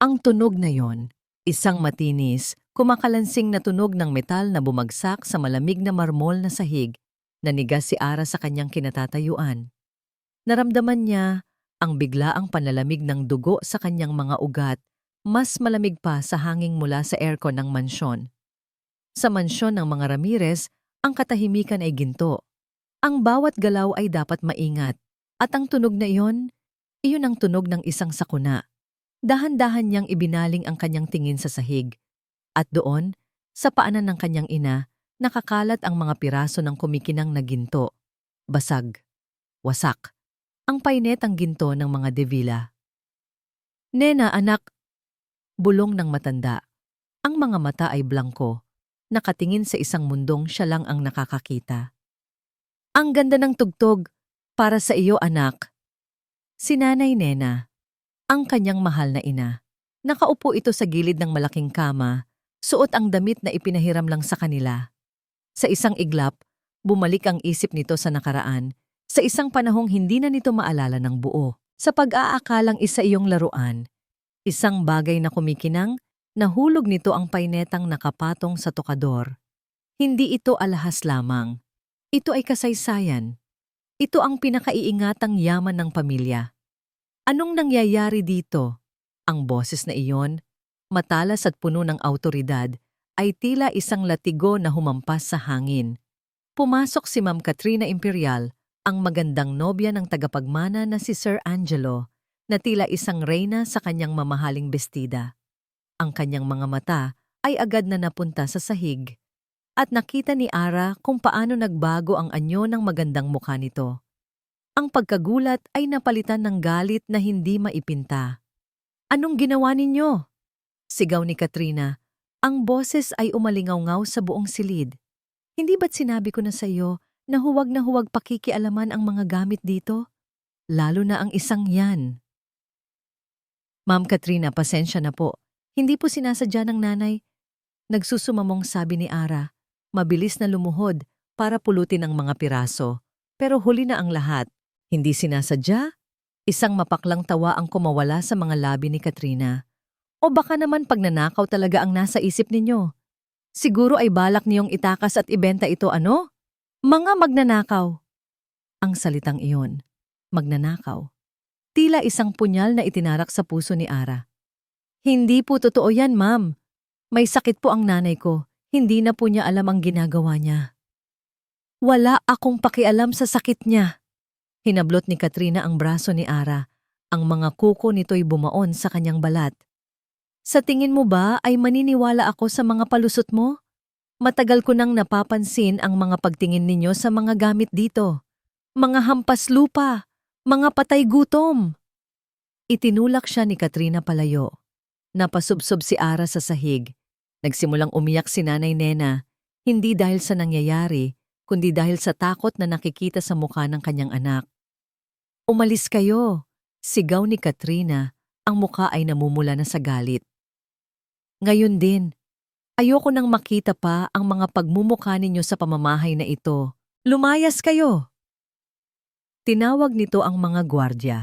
Ang tunog na yon, isang matinis, kumakalansing na tunog ng metal na bumagsak sa malamig na marmol na sahig, nanigas si Ara sa kanyang kinatatayuan. Naramdaman niya ang biglaang panlalamig ng dugo sa kanyang mga ugat, mas malamig pa sa hangin mula sa aircon ng mansyon. Sa mansyon ng mga Ramirez, ang katahimikan ay ginto. Ang bawat galaw ay dapat maingat, at ang tunog na iyon ang tunog ng isang sakuna. Dahan-dahan niyang ibinaling ang kanyang tingin sa sahig. At doon, sa paanan ng kanyang ina, nakakalat ang mga piraso ng kumikinang na ginto. Basag. Wasak. Ang painetang ginto ng mga devila. Nena, anak! Bulong ng matanda. Ang mga mata ay blangko. Nakatingin sa isang mundong siya lang ang nakakakita. Ang ganda ng tugtog. Para sa iyo, anak. Si Nanay Nena, ang kanyang mahal na ina. Nakaupo ito sa gilid ng malaking kama, suot ang damit na ipinahiram lang sa kanila. Sa isang iglap, bumalik ang isip nito sa nakaraan, sa isang panahong hindi na nito maalala ng buo. Sa pag-aakalang isa iyong laruan, isang bagay na kumikinang, nahulog nito ang painetang nakapatong sa tokador. Hindi ito alahas lamang. Ito ay kasaysayan. Ito ang pinakaiingatang yaman ng pamilya. Anong nangyayari dito? Ang boses na iyon, matalas at puno ng awtoridad, ay tila isang latigo na humampas sa hangin. Pumasok si Ma'am Katrina Imperial, ang magandang nobya ng tagapagmana na si Sir Angelo, na tila isang reyna sa kanyang mamahaling bestida. Ang kanyang mga mata ay agad na napunta sa sahig. At nakita ni Ara kung paano nagbago ang anyo ng magandang mukha nito. Ang pagkagulat ay napalitan ng galit na hindi maipinta. Anong ginawa ninyo? Sigaw ni Katrina. Ang boses ay umalingaw-ngaw sa buong silid. Hindi ba't sinabi ko na sa iyo na huwag pakikialaman ang mga gamit dito? Lalo na ang isang yan. Ma'am Katrina, pasensya na po. Hindi po sinasadya ng nanay. Nagsusumamong sabi ni Ara. Mabilis na lumuhod para pulutin ang mga piraso. Pero huli na ang lahat. Hindi sinasadya? Isang mapaklang tawa ang kumawala sa mga labi ni Katrina. O baka naman pagnanakaw talaga ang nasa isip ninyo. Siguro ay balak niyong itakas at ibenta ito ano? Mga magnanakaw. Ang salitang iyon, magnanakaw. Tila isang punyal na itinarak sa puso ni Ara. Hindi po totoo yan, ma'am. May sakit po ang nanay ko. Hindi na po niya alam ang ginagawa niya. Wala akong pakialam sa sakit niya. Hinablot ni Katrina ang braso ni Ara. Ang mga kuko nito'y bumaon sa kanyang balat. Sa tingin mo ba ay maniniwala ako sa mga palusot mo? Matagal ko nang napapansin ang mga pagtingin ninyo sa mga gamit dito. Mga hampas lupa, mga patay gutom. Itinulak siya ni Katrina palayo. Napasubsob si Ara sa sahig. Nagsimulang umiyak si Nanay Nena, hindi dahil sa nangyayari, kundi dahil sa takot na nakikita sa mukha ng kanyang anak. Umalis kayo, sigaw ni Katrina, ang mukha ay namumula na sa galit. Ngayon din, ayoko nang makita pa ang mga pagmumukha ninyo sa pamamahay na ito. Lumayas kayo! Tinawag nito ang mga gwardya.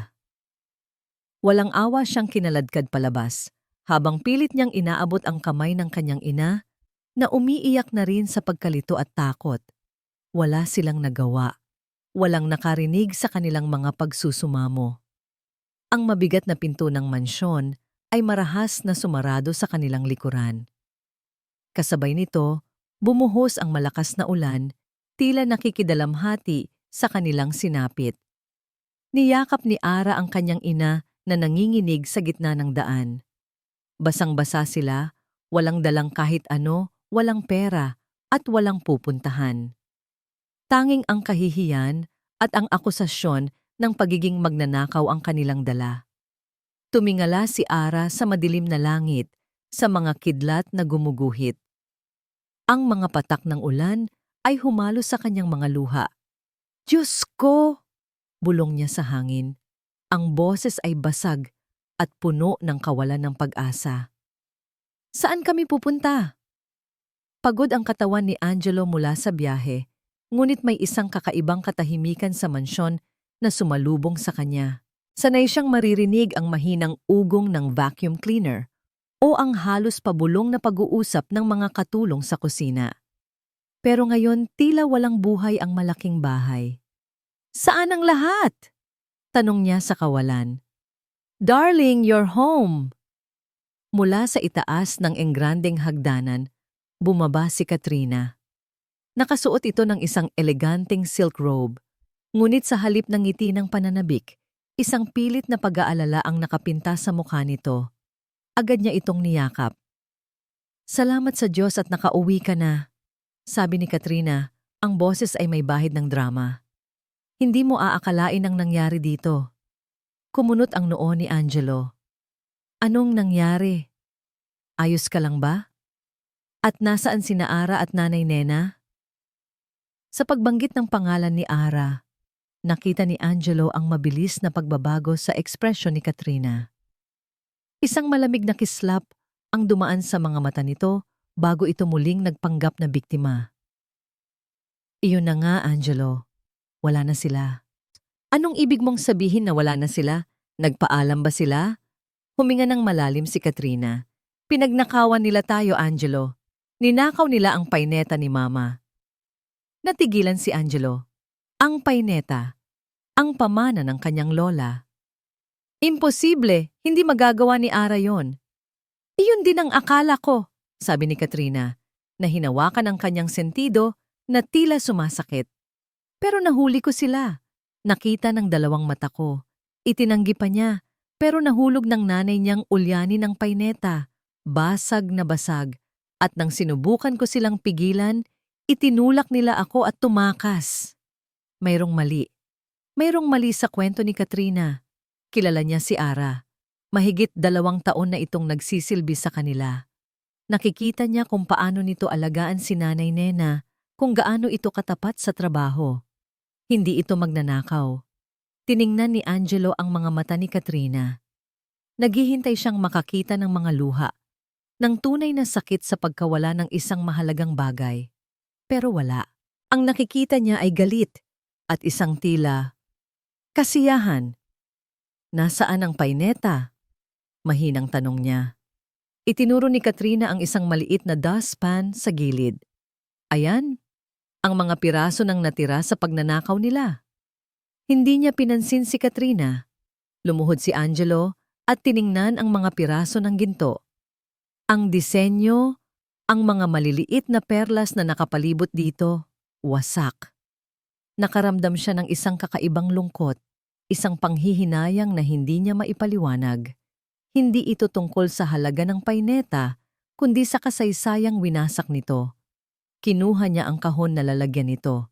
Walang awa siyang kinaladkad palabas, habang pilit niyang inaabot ang kamay ng kanyang ina, na umiiyak na rin sa pagkalito at takot. Wala silang nagawa. Walang nakarinig sa kanilang mga pagsusumamo. Ang mabigat na pinto ng mansyon ay marahas na sumarado sa kanilang likuran. Kasabay nito, bumuhos ang malakas na ulan, tila nakikidalamhati sa kanilang sinapit. Niyakap ni Ara ang kanyang ina na nanginginig sa gitna ng daan. Basang-basa sila, walang dalang kahit ano, walang pera, at walang pupuntahan. Tanging ang kahihiyan at ang akusasyon ng pagiging magnanakaw ang kanilang dala. Tumingala si Ara sa madilim na langit, sa mga kidlat na gumuguhit. Ang mga patak ng ulan ay humalo sa kanyang mga luha. Diyos ko! Bulong niya sa hangin. Ang boses ay basag at puno ng kawalan ng pag-asa. Saan kami pupunta? Pagod ang katawan ni Angelo mula sa biyahe. Ngunit may isang kakaibang katahimikan sa mansyon na sumalubong sa kanya. Sanay siyang maririnig ang mahinang ugong ng vacuum cleaner o ang halos pabulong na pag-uusap ng mga katulong sa kusina. Pero ngayon tila walang buhay ang malaking bahay. "Saan ang lahat?" tanong niya sa kawalan. "Darling, you're home." Mula sa itaas ng engrandeng hagdanan, bumaba si Katrina. Nakasuot ito ng isang eleganteng silk robe, ngunit sa halip ng ngiti ng pananabik, isang pilit na pag-aalala ang nakapinta sa mukha nito. Agad niya itong niyakap. "Salamat sa Diyos at nakauwi ka na," sabi ni Katrina, ang boses ay may bahid ng drama. "Hindi mo aakalain ang nangyari dito." Kumunot ang noo ni Angelo. "Anong nangyari? Ayos ka lang ba? At nasaan sina Ara at Nanay Nena?" Sa pagbanggit ng pangalan ni Ara, nakita ni Angelo ang mabilis na pagbabago sa ekspresyon ni Katrina. Isang malamig na kislap ang dumaan sa mga mata nito bago ito muling nagpanggap na biktima. "Iyon na nga, Angelo. Wala na sila." "Anong ibig mong sabihin na wala na sila? Nagpaalam ba sila?" Huminga ng malalim si Katrina. "Pinagnakawan nila tayo, Angelo. Ninakaw nila ang paineta ni Mama." Natigilan si Angelo. Ang paineta, ang pamana ng kanyang lola. "Imposible, hindi magagawa ni Ara yon." "Iyon din ang akala ko," sabi ni Katrina, na hinawakan ang kanyang sentido na tila sumasakit. "Pero nahuli ko sila. Nakita ng dalawang mata ko. Itinanggi pa niya, pero nahulog ng nanay niyang ulyanin ng paineta. Basag na basag. At nang sinubukan ko silang pigilan, itinulak nila ako at tumakas." Mayroong mali. Mayroong mali sa kwento ni Katrina. Kilala niya si Ara. Mahigit 2 taon na itong nagsisilbi sa kanila. Nakikita niya kung paano nito alagaan si Nanay Nena, kung gaano ito katapat sa trabaho. Hindi ito magnanakaw. Tiningnan ni Angelo ang mga mata ni Katrina. Naghihintay siyang makakita ng mga luha, ng tunay na sakit sa pagkawala ng isang mahalagang bagay. Pero wala. Ang nakikita niya ay galit at isang tila kasiyahan. "Nasaan ang paineta?" mahinang tanong niya. Itinuro ni Katrina ang isang maliit na dustpan sa gilid. "Ayan, ang mga piraso ng natira sa pagnanakaw nila." Hindi niya pinansin si Katrina. Lumuhod si Angelo at tiningnan ang mga piraso ng ginto. Ang disenyo, ang mga maliliit na perlas na nakapalibot dito, wasak. Nakaramdam siya ng isang kakaibang lungkot, isang panghihinayang na hindi niya maipaliwanag. Hindi ito tungkol sa halaga ng paineta, kundi sa kasaysayang winasak nito. Kinuha niya ang kahon na lalagyan nito.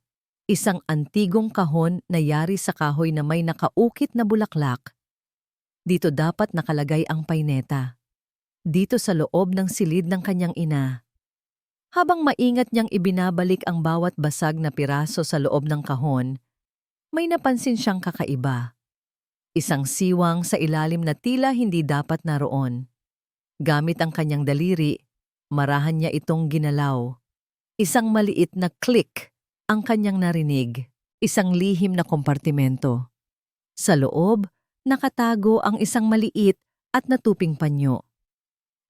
Isang antigong kahon na yari sa kahoy na may nakaukit na bulaklak. Dito dapat nakalagay ang paineta. Dito sa loob ng silid ng kanyang ina. Habang maingat niyang ibinabalik ang bawat basag na piraso sa loob ng kahon, may napansin siyang kakaiba. Isang siwang sa ilalim na tila hindi dapat naroon. Gamit ang kanyang daliri, marahan niya itong ginalaw. Isang maliit na click ang kanyang narinig, isang lihim na kompartimento. Sa loob, nakatago ang isang maliit at natuping panyo.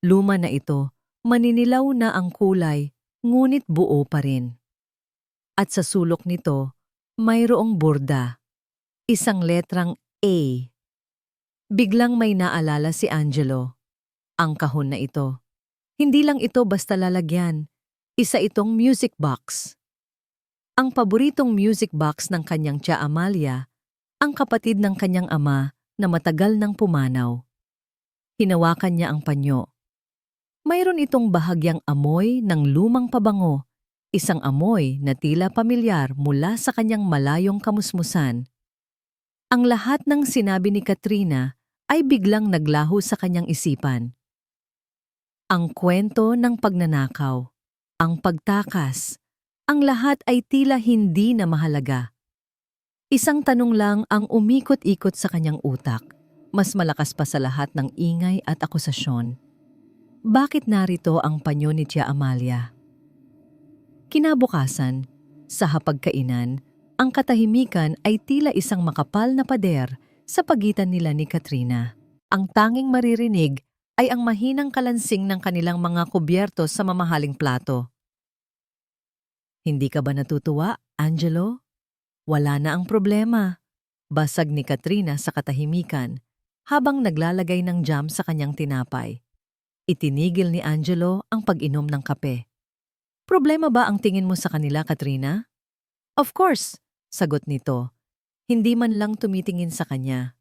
Luma na ito, maninilaw na ang kulay, ngunit buo pa rin. At sa sulok nito, mayroong burda, isang letrang A. Biglang may naalala si Angelo. Ang kahon na ito. Hindi lang ito basta lalagyan, isa itong music box. Ang paboritong music box ng kanyang tia Amalia, ang kapatid ng kanyang ama na matagal nang pumanaw. Hinawakan niya ang panyo. Mayroon itong bahagyang amoy ng lumang pabango, isang amoy na tila pamilyar mula sa kanyang malayong kamusmusan. Ang lahat ng sinabi ni Katrina ay biglang naglaho sa kanyang isipan. Ang kwento ng pagnanakaw, ang pagtakas, ang lahat ay tila hindi na mahalaga. Isang tanong lang ang umikot-ikot sa kanyang utak, mas malakas pa sa lahat ng ingay at akusasyon. Bakit narito ang panyo ni Tia Amalia? Kinabukasan, sa hapagkainan, ang katahimikan ay tila isang makapal na pader sa pagitan nila ni Katrina. Ang tanging maririnig ay ang mahinang kalansing ng kanilang mga kubyertos sa mamahaling plato. Hindi ka ba natutuwa, Angelo? Wala na ang problema. Basag ni Katrina sa katahimikan habang naglalagay ng jam sa kanyang tinapay. Itinigil ni Angelo ang pag-inom ng kape. Problema ba ang tingin mo sa kanila, Katrina? Of course, sagot nito. Hindi man lang tumitingin sa kanya.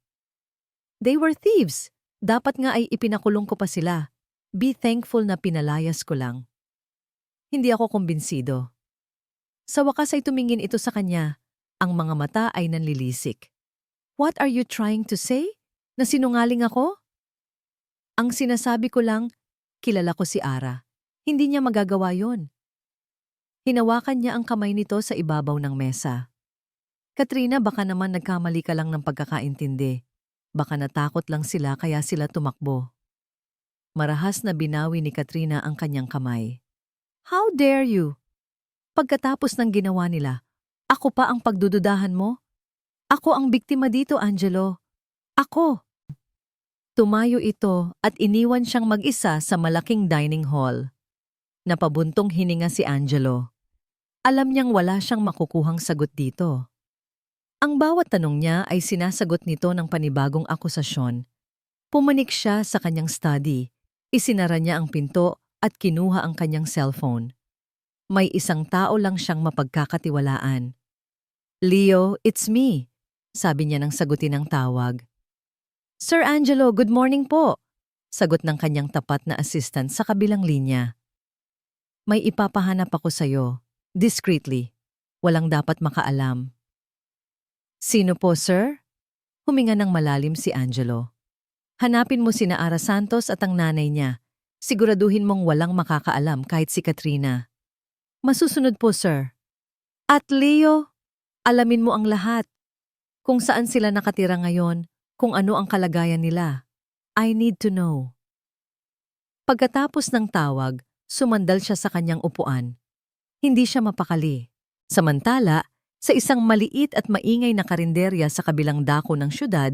They were thieves. Dapat nga ay ipinakulong ko pa sila. Be thankful na pinalayas ko lang. Hindi ako kumbinsido. Sa wakas ay tumingin ito sa kanya. Ang mga mata ay nanlilisik. What are you trying to say? Na sinungaling ako? Ang sinasabi ko lang, kilala ko si Ara. Hindi niya magagawa yon. Hinawakan niya ang kamay nito sa ibabaw ng mesa. Katrina, baka naman nagkamali ka lang ng pagkakaintindi. Baka natakot lang sila kaya sila tumakbo. Marahas na binawi ni Katrina ang kanyang kamay. How dare you? Pagkatapos ng ginawa nila, ako pa ang pagdududahan mo? Ako ang biktima dito, Angelo. Ako. Tumayo ito at iniwan siyang mag-isa sa malaking dining hall. Napabuntong hininga si Angelo. Alam niyang wala siyang makukuhang sagot dito. Ang bawat tanong niya ay sinasagot nito ng panibagong akusasyon. Pumanik siya sa kanyang study, isinara niya ang pinto at kinuha ang kanyang cellphone. May isang tao lang siyang mapagkakatiwalaan. Leo, it's me, sabi niya nang sagutin ang tawag. Sir Angelo, good morning po, sagot ng kanyang tapat na assistant sa kabilang linya. May ipapahanap ako sa'yo, discreetly, walang dapat makaalam. Sino po, sir? Huminga ng malalim si Angelo. Hanapin mo sina Ara Santos at ang nanay niya. Siguraduhin mong walang makakaalam kahit si Katrina. Masusunod po, sir. At Leo, alamin mo ang lahat. Kung saan sila nakatira ngayon, kung ano ang kalagayan nila. I need to know. Pagkatapos ng tawag, sumandal siya sa kanyang upuan. Hindi siya mapakali. Samantala, sa isang maliit at maingay na karinderya sa kabilang dako ng syudad,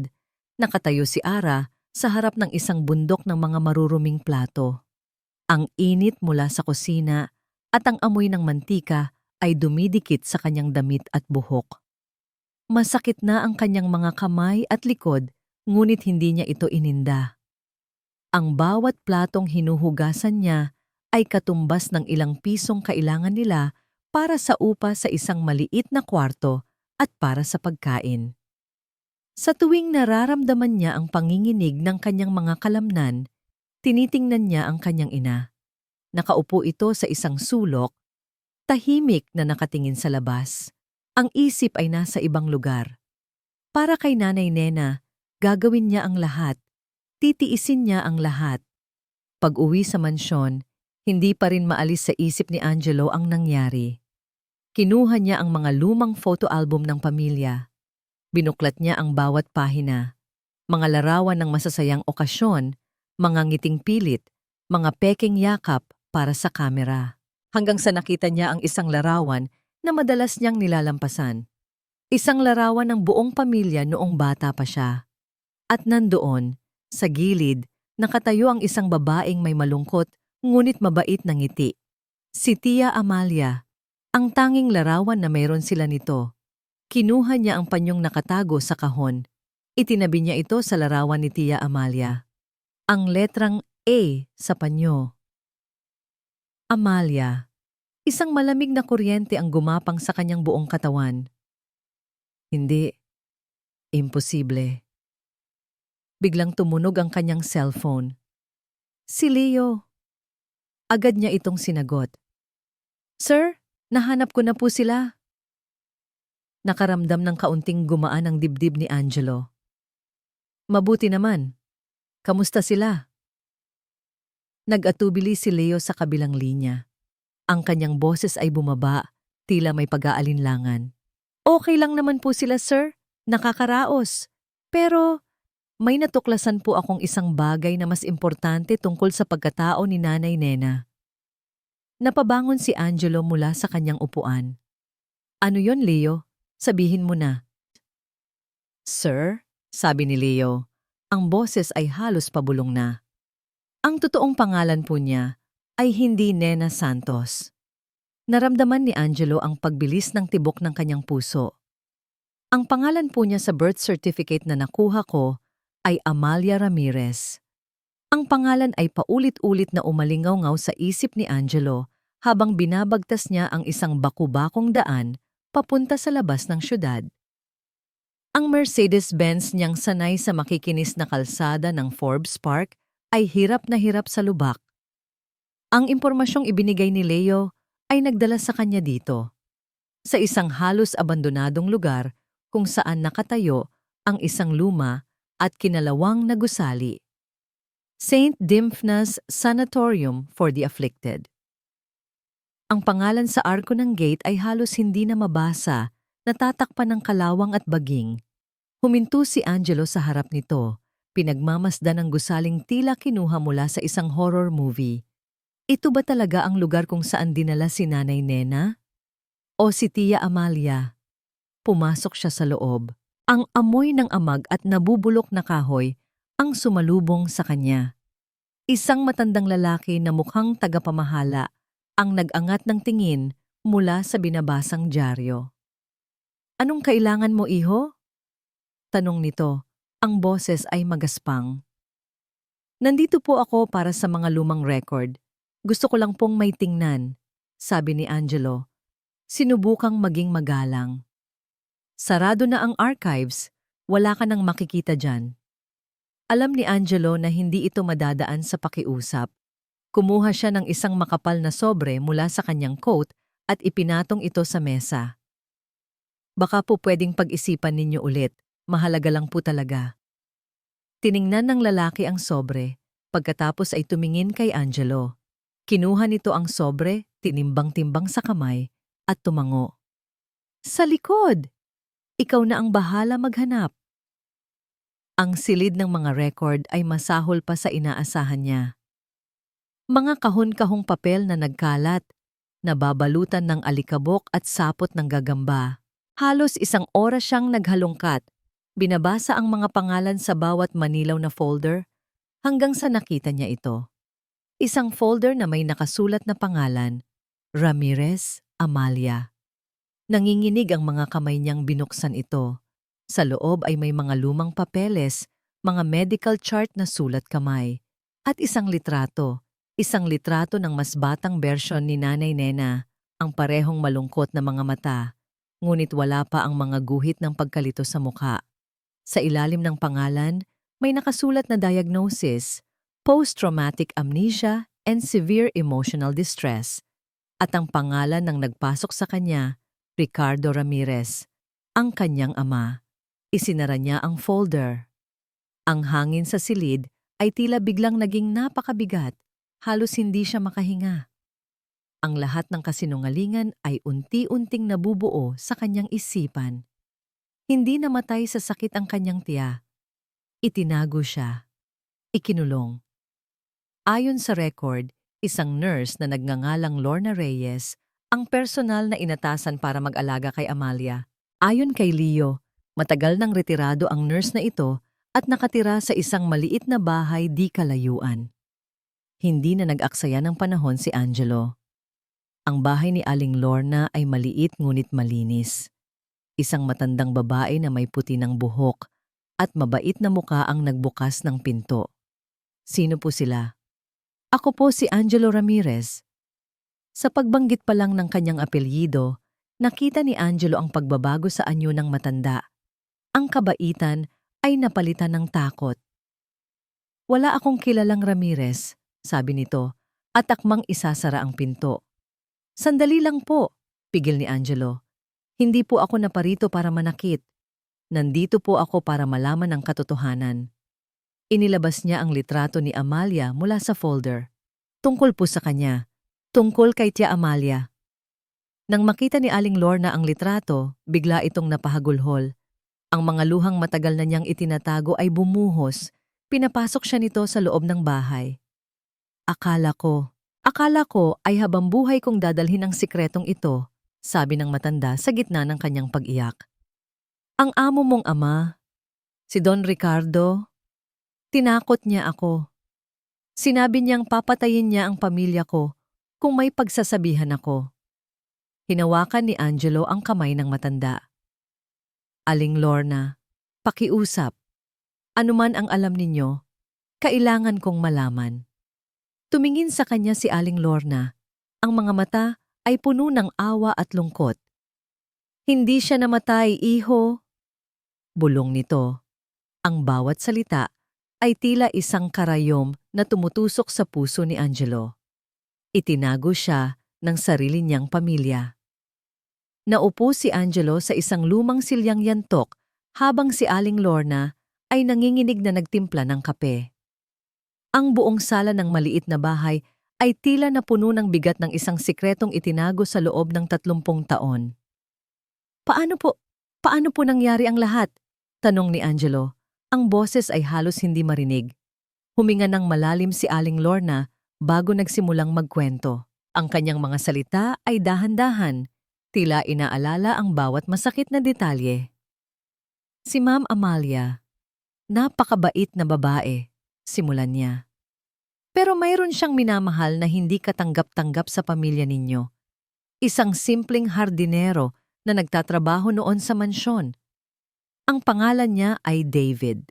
nakatayo si Ara sa harap ng isang bundok ng mga maruruming plato. Ang init mula sa kusina at ang amoy ng mantika ay dumidikit sa kanyang damit at buhok. Masakit na ang kanyang mga kamay at likod, ngunit hindi niya ito ininda. Ang bawat platong hinuhugasan niya ay katumbas ng ilang pisong kailangan nila para sa upa sa isang maliit na kwarto at para sa pagkain. Sa tuwing nararamdaman niya ang panginginig ng kanyang mga kalamnan, tinitingnan niya ang kanyang ina. Nakaupo ito sa isang sulok, tahimik na nakatingin sa labas. Ang isip ay nasa ibang lugar. Para kay Nanay Nena, gagawin niya ang lahat. Titiisin niya ang lahat. Pag-uwi sa mansyon, hindi pa rin maalis sa isip ni Angelo ang nangyari. Kinuha niya ang mga lumang photo album ng pamilya. Binuklat niya ang bawat pahina. Mga larawan ng masasayang okasyon, mga ngiting pilit, mga peking yakap para sa kamera. Hanggang sa nakita niya ang isang larawan na madalas niyang nilalampasan. Isang larawan ng buong pamilya noong bata pa siya. At nandoon, sa gilid, nakatayo ang isang babaeng may malungkot ngunit mabait na ngiti. Si Tia Amalia, ang tanging larawan na mayroon sila nito. Kinuha niya ang panyong nakatago sa kahon. Itinabi niya ito sa larawan ni Tia Amalia. Ang letrang A sa panyo. Amalia. Isang malamig na kuryente ang gumapang sa kanyang buong katawan. Hindi. Imposible. Biglang tumunog ang kanyang cellphone. Si Leo. Agad niya itong sinagot. Sir, nahanap ko na po sila. Nakaramdam ng kaunting gumaan ang dibdib ni Angelo. Mabuti naman. Kamusta sila? Nag-atubili si Leo sa kabilang linya. Ang kanyang boses ay bumaba, tila may pag-aalinlangan. Okay lang naman po sila, sir. Nakakaraos. Pero may natuklasan po akong isang bagay na mas importante tungkol sa pagkatao ni Nanay Nena. Napabangon si Angelo mula sa kanyang upuan. Ano yon, Leo? Sabihin mo na. Sir, sabi ni Leo. Ang boses ay halos pabulong na. Ang totoong pangalan po niya ay hindi Nena Santos. Naramdaman ni Angelo ang pagbilis ng tibok ng kanyang puso. Ang pangalan po niya sa birth certificate na nakuha ko ay Amalia Ramirez. Ang pangalan ay paulit-ulit na umalingaw-ngaw sa isip ni Angelo habang binabagtas niya ang isang baku-bakong daan papunta sa labas ng syudad. Ang Mercedes-Benz niyang sanay sa makikinis na kalsada ng Forbes Park ay hirap na hirap sa lubak. Ang impormasyong ibinigay ni Leo ay nagdala sa kanya dito, sa isang halos abandonadong lugar kung saan nakatayo ang isang luma at kinalawang na gusali. St. Dymphna's Sanatorium for the Afflicted. Ang pangalan sa arko ng gate ay halos hindi na mabasa, natatakpan ng kalawang at baging. Huminto si Angelo sa harap nito, pinagmamasdan ng gusaling tila kinuha mula sa isang horror movie. Ito ba talaga ang lugar kung saan dinala si Nanay Nena? O si Tia Amalia? Pumasok siya sa loob. Ang amoy ng amag at nabubulok na kahoy ang sumalubong sa kanya. Isang matandang lalaki na mukhang tagapamahala ang nag-angat ng tingin mula sa binabasang dyaryo. Anong kailangan mo, iho? Tanong nito. Ang boses ay magaspang. Nandito po ako para sa mga lumang record. Gusto ko lang pong may tingnan, sabi ni Angelo. Sinubukang maging magalang. Sarado na ang archives, wala ka nang makikita dyan. Alam ni Angelo na hindi ito madadaan sa pakiusap. Kumuha siya ng isang makapal na sobre mula sa kanyang coat at ipinatong ito sa mesa. Baka po pwedeng pag-isipan ninyo ulit, mahalaga lang po talaga. Tiningnan ng lalaki ang sobre, pagkatapos ay tumingin kay Angelo. Kinuha nito ang sobre, tinimbang-timbang sa kamay, at tumango. Sa likod! Ikaw na ang bahala maghanap. Ang silid ng mga record ay masahol pa sa inaasahan niya. Mga kahon-kahong papel na nagkalat, nababalutan ng alikabok at sapot ng gagamba. Halos isang oras siyang naghalongkat, binabasa ang mga pangalan sa bawat manilaw na folder, hanggang sa nakita niya ito. Isang folder na may nakasulat na pangalan, Ramirez Amalia. Nanginginig ang mga kamay niyang binuksan ito. Sa loob ay may mga lumang papeles, mga medical chart na sulat kamay, at isang litrato ng mas batang bersyon ni Nanay Nena, ang parehong malungkot na mga mata, ngunit wala pa ang mga guhit ng pagkalito sa mukha. Sa ilalim ng pangalan, may nakasulat na diagnosis, post-traumatic amnesia and severe emotional distress, at ang pangalan ng nagpasok sa kanya, Ricardo Ramirez, ang kanyang ama. Isinara niya ang folder. Ang hangin sa silid ay tila biglang naging napakabigat, halos hindi siya makahinga. Ang lahat ng kasinungalingan ay unti-unting nabubuo sa kanyang isipan. Hindi namatay sa sakit ang kanyang tiya. Itinago siya. Ikinulong. Ayon sa record, isang nurse na nagngangalang Lorna Reyes ang personal na inatasan para mag-alaga kay Amalia. Ayon kay Leo, matagal nang retirado ang nurse na ito at nakatira sa isang maliit na bahay di kalayuan. Hindi na nag-aksaya ng panahon si Angelo. Ang bahay ni Aling Lorna ay maliit ngunit malinis. Isang matandang babae na may puti ng buhok at mabait na muka ang nagbukas ng pinto. Sino po sila? Ako po si Angelo Ramirez. Sa pagbanggit pa lang ng kanyang apelyido, nakita ni Angelo ang pagbabago sa anyo ng matanda. Ang kabaitan ay napalitan ng takot. Wala akong kilalang Ramirez, sabi nito, at akmang isasara ang pinto. Sandali lang po, pigil ni Angelo. Hindi po ako naparito para manakit. Nandito po ako para malaman ang katotohanan. Inilabas niya ang litrato ni Amalia mula sa folder. Tungkol po sa kanya. Tungkol kay Tia Amalia. Nang makita ni Aling Lorna ang litrato, bigla itong napahagulhol. Ang mga luhang matagal na niyang itinatago ay bumuhos. Pinapasok siya nito sa loob ng bahay. Akala ko ay habang buhay kong dadalhin ang sikretong ito, sabi ng matanda sa gitna ng kanyang pag-iyak. Ang amo mong ama, Si Don Ricardo, tinakot niya ako. Sinabi niyang papatayin niya ang pamilya ko kung may pagsasabihan ako. Hinawakan ni Angelo ang kamay ng matanda. Aling Lorna, pakiusap. Ano man ang alam ninyo, kailangan kong malaman. Tumingin sa kanya si Aling Lorna. Ang mga mata ay puno ng awa at lungkot. Hindi siya namatay, iho. Bulong nito. Ang bawat salita ay tila isang karayom na tumutusok sa puso ni Angelo. Itinago siya ng sarili niyang pamilya. Naupo si Angelo sa isang lumang silyang yantok habang si Aling Lorna ay nanginginig na nagtimpla ng kape. Ang buong sala ng maliit na bahay ay tila napuno ng bigat ng isang sikretong itinago sa loob ng 30 taon. Paano po nangyari ang lahat? Tanong ni Angelo. Ang boses ay halos hindi marinig. Huminga ng malalim si Aling Lorna bago nagsimulang magkwento. Ang kanyang mga salita ay dahan-dahan, tila inaalala ang bawat masakit na detalye. Si Ma'am Amalia, napakabait na babae, simulan niya. Pero mayroon siyang minamahal na hindi katanggap-tanggap sa pamilya ninyo. Isang simpleng hardinero na nagtatrabaho noon sa mansyon. Ang pangalan niya ay David.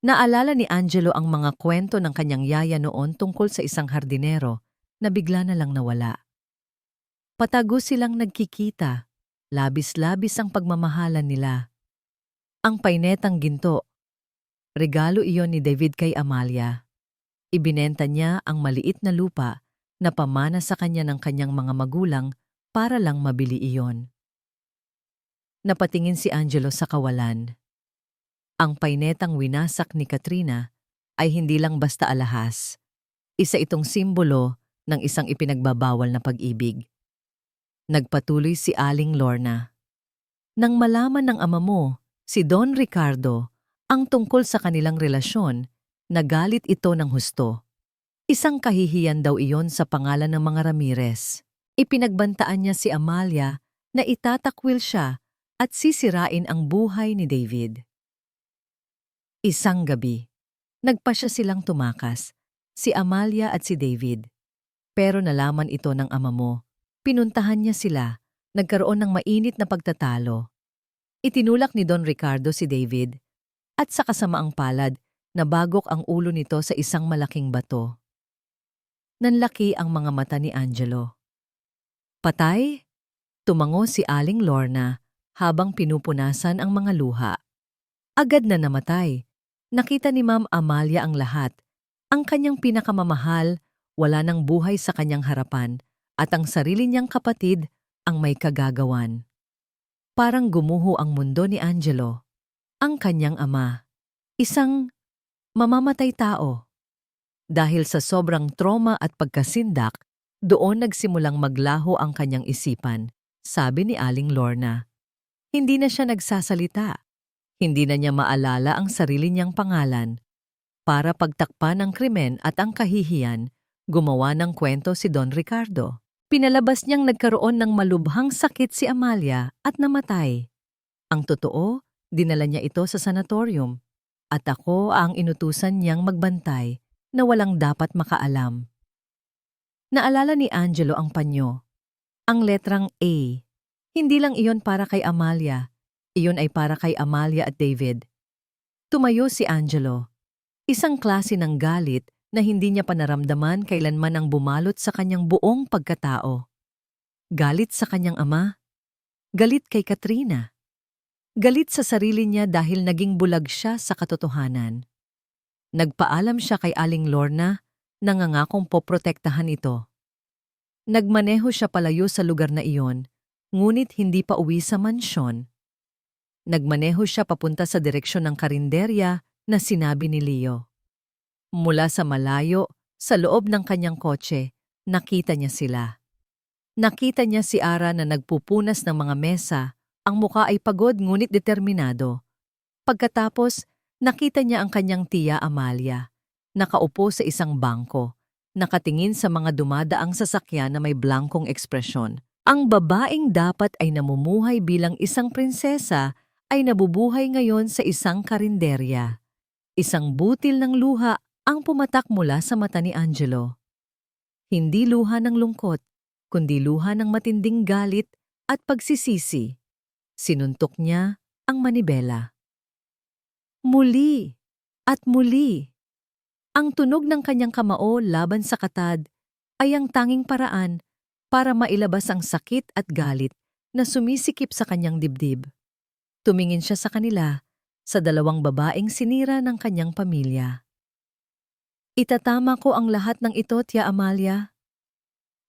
Naalala ni Angelo ang mga kwento ng kanyang yaya noon tungkol sa isang hardinero na bigla na lang nawala. Patago silang nagkikita, labis-labis ang pagmamahalan nila. Ang painetang ginto, regalo iyon ni David kay Amalia. Ibinenta niya ang maliit na lupa na pamana sa kanya ng kanyang mga magulang para lang mabili iyon. Napatingin si Angelo sa kawalan. Ang painetang winasak ni Katrina ay hindi lang basta alahas. Isa itong simbolo ng isang ipinagbabawal na pag-ibig. Nagpatuloy si Aling Lorna. Nang malaman ng ama mo, si Don Ricardo, ang tungkol sa kanilang relasyon, nagalit ito ng husto. Isang kahihiyan daw iyon sa pangalan ng mga Ramirez. Ipinagbantaan niya si Amalia na itatakwil siya at sisirain ang buhay ni David. Isang gabi, nagpasya silang tumakas, si Amalia at si David. Pero nalaman ito ng ama mo. Pinuntahan niya sila, nagkaroon ng mainit na pagtatalo. Itinulak ni Don Ricardo si David at sa kasamaang palad, nabagok ang ulo nito sa isang malaking bato. Nanlaki ang mga mata ni Angelo. Patay? Tumango si Aling Lorna habang pinupunasan ang mga luha. Agad na namatay. Nakita ni Ma'am Amalia ang lahat. Ang kanyang pinakamamahal, wala ng buhay sa kanyang harapan, at ang sarili niyang kapatid ang may kagagawan. Parang gumuho ang mundo ni Angelo. Ang kanyang ama, isang mamamatay tao. Dahil sa sobrang trauma at pagkasindak, doon nagsimulang maglaho ang kanyang isipan, sabi ni Aling Lorna. Hindi na siya nagsasalita. Hindi na niya maalala ang sarili niyang pangalan. Para pagtakpan ang krimen at ang kahihiyan, gumawa ng kwento si Don Ricardo. Pinalabas niyang nagkaroon ng malubhang sakit si Amalia at namatay. Ang totoo, dinala niya ito sa sanatorium. At ako ang inutusan niyang magbantay na walang dapat makaalam. Naalala ni Angelo ang panyo. Ang letrang A. Hindi lang iyon para kay Amalia. Iyon ay para kay Amalia at David. Tumayo si Angelo. Isang klase ng galit na hindi niya panaramdaman kailanman ang bumalot sa kanyang buong pagkatao. Galit sa kanyang ama. Galit kay Katrina. Galit sa sarili niya dahil naging bulag siya sa katotohanan. Nagpaalam siya kay Aling Lorna, nangangakong poprotektahan ito. Nagmaneho siya palayo sa lugar na iyon, ngunit hindi pa uwi sa mansyon. Nagmaneho siya papunta sa direksyon ng karinderya na sinabi ni Leo. Mula sa malayo, sa loob ng kanyang kotse, nakita niya sila. Nakita niya si Ara na nagpupunas ng mga mesa, ang muka ay pagod ngunit determinado. Pagkatapos, nakita niya ang kanyang tiya Amalia, nakaupo sa isang bangko, nakatingin sa mga dumadaang sasakyan na may blankong ekspresyon. Ang babaeng dapat ay namumuhay bilang isang prinsesa ay nabubuhay ngayon sa isang karinderya. Isang butil ng luha ang pumatak mula sa mata ni Angelo. Hindi luha ng lungkot, kundi luha ng matinding galit at pagsisisi. Sinuntok niya ang manibela. Muli at muli. Ang tunog ng kanyang kamao laban sa katad ay ang tanging paraan para mailabas ang sakit at galit na sumisikip sa kanyang dibdib. Tumingin siya sa kanila, sa dalawang babaeng sinira ng kanyang pamilya. Itatama ko ang lahat ng ito, Tia Amalia.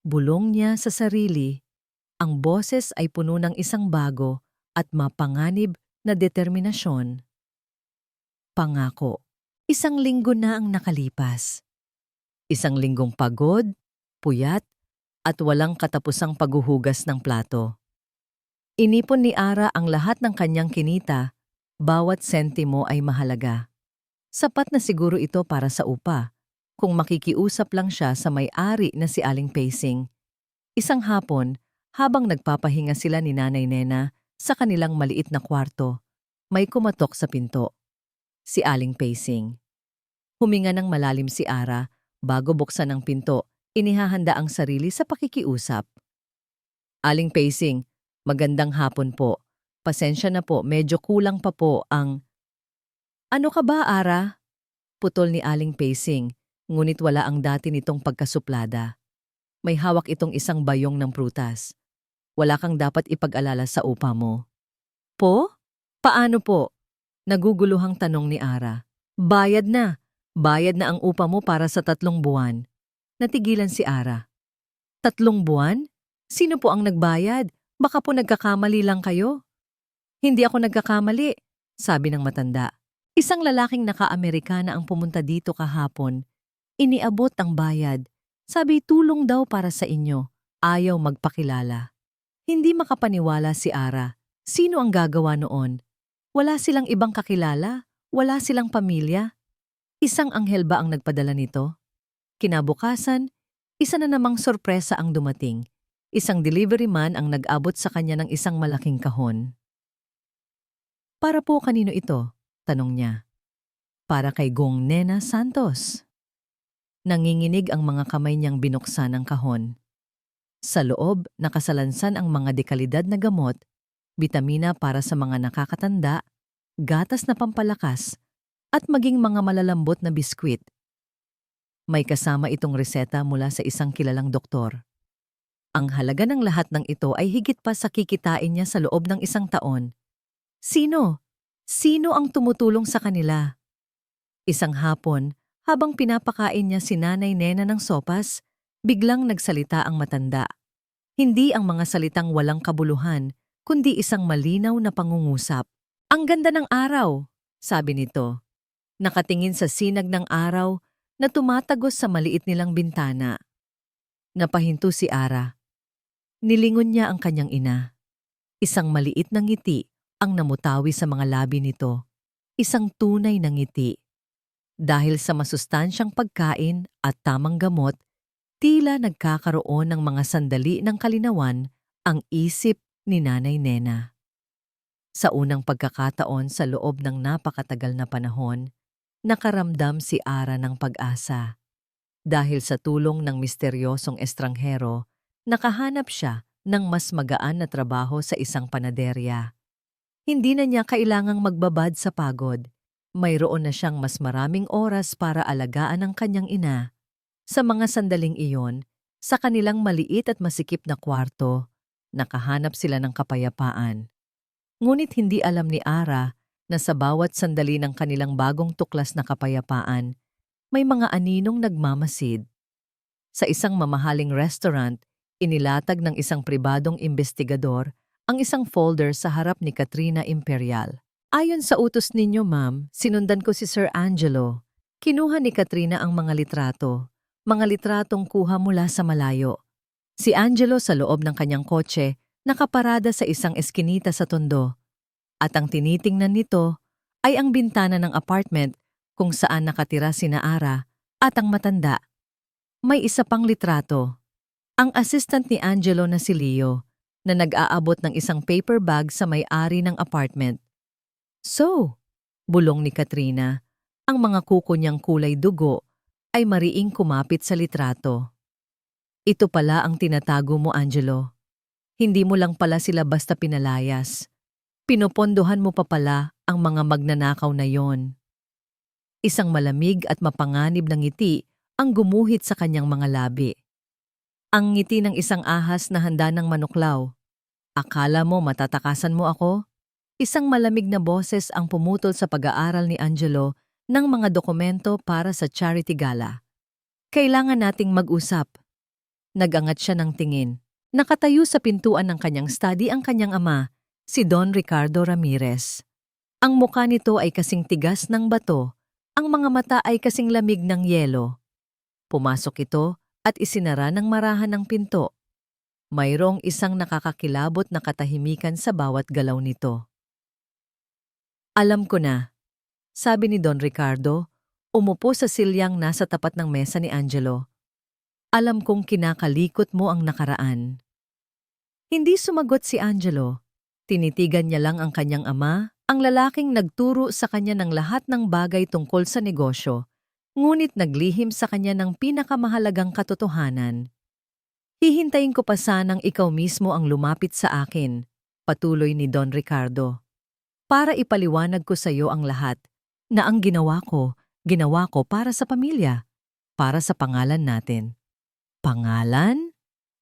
Bulong niya sa sarili. Ang boses ay puno ng isang bago at mapanganib na determinasyon. Pangako. 1 linggo na ang nakalipas. 1 linggong pagod, puyat, at walang katapusang paghuhugas ng plato. Inipon ni Ara ang lahat ng kanyang kinita, bawat sentimo ay mahalaga. Sapat na siguro ito para sa upa, kung makikiusap lang siya sa may-ari na si Aling Pacing. Isang hapon, habang nagpapahinga sila ni Nanay Nena sa kanilang maliit na kwarto, may kumatok sa pinto. Si Aling Pacing. Huminga ng malalim si Ara, bago buksan ang pinto, inihahanda ang sarili sa pakikiusap. Aling Pacing, magandang hapon po. Pasensya na po, medyo kulang pa po ang... Ano ka ba, Ara? Putol ni Aling Pacing, ngunit wala ang dati nitong pagkasuplada. May hawak itong isang bayong ng prutas. Wala kang dapat ipag-alala sa upa mo. Po? Paano po? Naguguluhang tanong ni Ara. Bayad na. Bayad na ang upa mo para sa 3 buwan. Natigilan si Ara. 3 buwan? Sino po ang nagbayad? Baka po nagkakamali lang kayo. Hindi ako nagkakamali, sabi ng matanda. Isang lalaking naka-Amerikana ang pumunta dito kahapon. Iniabot ang bayad. Sabi tulong daw para sa inyo. Ayaw magpakilala. Hindi makapaniwala si Ara. Sino ang gagawa noon? Wala silang ibang kakilala? Wala silang pamilya? Isang anghel ba ang nagpadala nito? Kinabukasan, isa na namang sorpresa ang dumating. Isang delivery man ang nag-abot sa kanya ng isang malaking kahon. Para po kanino ito? Tanong niya. Para kay Gong Nena Santos. Nanginginig ang mga kamay niyang binuksan ang kahon. Sa loob, nakasalansan ang mga dekalidad na gamot, bitamina para sa mga nakakatanda, gatas na pampalakas, at maging mga malalambot na biskwit. May kasama itong reseta mula sa isang kilalang doktor. Ang halaga ng lahat ng ito ay higit pa sa kikitain niya sa loob ng 1 taon. Sino? Sino ang tumutulong sa kanila? Isang hapon, habang pinapakain niya si Nanay Nena ng sopas, biglang nagsalita ang matanda. Hindi ang mga salitang walang kabuluhan, kundi isang malinaw na pangungusap. Ang ganda ng araw, sabi nito. Nakatingin sa sinag ng araw na tumatagos sa maliit nilang bintana. Napahinto si Ara. Nilingon niya ang kanyang ina. Isang maliit na ngiti ang namutawi sa mga labi nito. Isang tunay na ngiti. Dahil sa masustansyang pagkain at tamang gamot, tila nagkakaroon ng mga sandali ng kalinawan ang isip ni Nanay Nena. Sa unang pagkakataon sa loob ng napakatagal na panahon, nakaramdam si Ara ng pag-asa. Dahil sa tulong ng misteryosong estranghero, nakahanap siya ng mas magaan na trabaho sa isang panaderya. Hindi na niya kailangang magbabad sa pagod. Mayroon na siyang mas maraming oras para alagaan ang kanyang ina. Sa mga sandaling iyon, sa kanilang maliit at masikip na kwarto, nakahanap sila ng kapayapaan. Ngunit hindi alam ni Ara na sa bawat sandali ng kanilang bagong tuklas na kapayapaan, may mga aninong nagmamasid. Sa isang mamahaling restaurant, inilatag ng isang pribadong investigador ang isang folder sa harap ni Katrina Imperial. Ayon sa utos ninyo, ma'am, sinundan ko si Sir Angelo. Kinuha ni Katrina ang mga litratong kuha mula sa malayo. Si Angelo sa loob ng kanyang kotse, nakaparada sa isang eskinita sa tondo. At ang tinitingnan nito ay ang bintana ng apartment kung saan nakatira sina Ara at ang matanda. May isa pang litrato. Ang assistant ni Angelo na si Leo na nag-aabot ng isang paper bag sa may-ari ng apartment. So, bulong ni Katrina, ang mga kuko niyang kulay dugo ay mariing kumapit sa litrato. Ito pala ang tinatago mo, Angelo. Hindi mo lang pala sila basta pinalayas. Pinopondohan mo pa pala ang mga magnanakaw na yon. Isang malamig at mapanganib na ngiti ang gumuhit sa kanyang mga labi. Ang ngiti ng isang ahas na handa ng manuklaw. Akala mo matatakasan mo ako? Isang malamig na boses ang pumutol sa pag-aaral ni Angelo ng mga dokumento para sa charity gala. Kailangan nating mag-usap. Nagangat siya ng tingin. Nakatayo sa pintuan ng kanyang study ang kanyang ama, si Don Ricardo Ramirez. Ang mukha nito ay kasing tigas ng bato, ang mga mata ay kasing lamig ng yelo. Pumasok ito at isinara ng marahan ng pinto. Mayroong isang nakakakilabot na katahimikan sa bawat galaw nito. Alam ko na, sabi ni Don Ricardo, umupo sa silyang nasa tapat ng mesa ni Angelo. Alam kong kinakalikot mo ang nakaraan. Hindi sumagot si Angelo. Tinitigan niya lang ang kanyang ama, ang lalaking nagturo sa kanya ng lahat ng bagay tungkol sa negosyo, ngunit naglihim sa kanya ng pinakamahalagang katotohanan. Hihintayin ko pa sanang ikaw mismo ang lumapit sa akin, patuloy ni Don Ricardo. Para ipaliwanag ko sa iyo ang lahat, na ang ginawa ko para sa pamilya, para sa pangalan natin. Pangalan?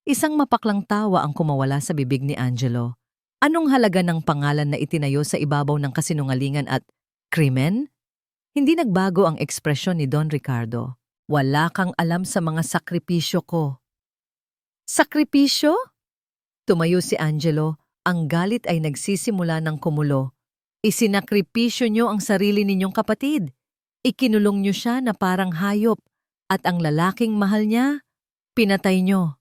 Isang mapaklang tawa ang kumawala sa bibig ni Angelo. Anong halaga ng pangalan na itinayo sa ibabaw ng kasinungalingan at krimen? Hindi nagbago ang ekspresyon ni Don Ricardo. Wala kang alam sa mga sakripisyo ko. Sakripisyo? Tumayo si Angelo, ang galit ay nagsisimula ng kumulo. Isinakripisyo niyo ang sarili ninyong kapatid. Ikinulong niyo siya na parang hayop at ang lalaking mahal niya, pinatay niyo.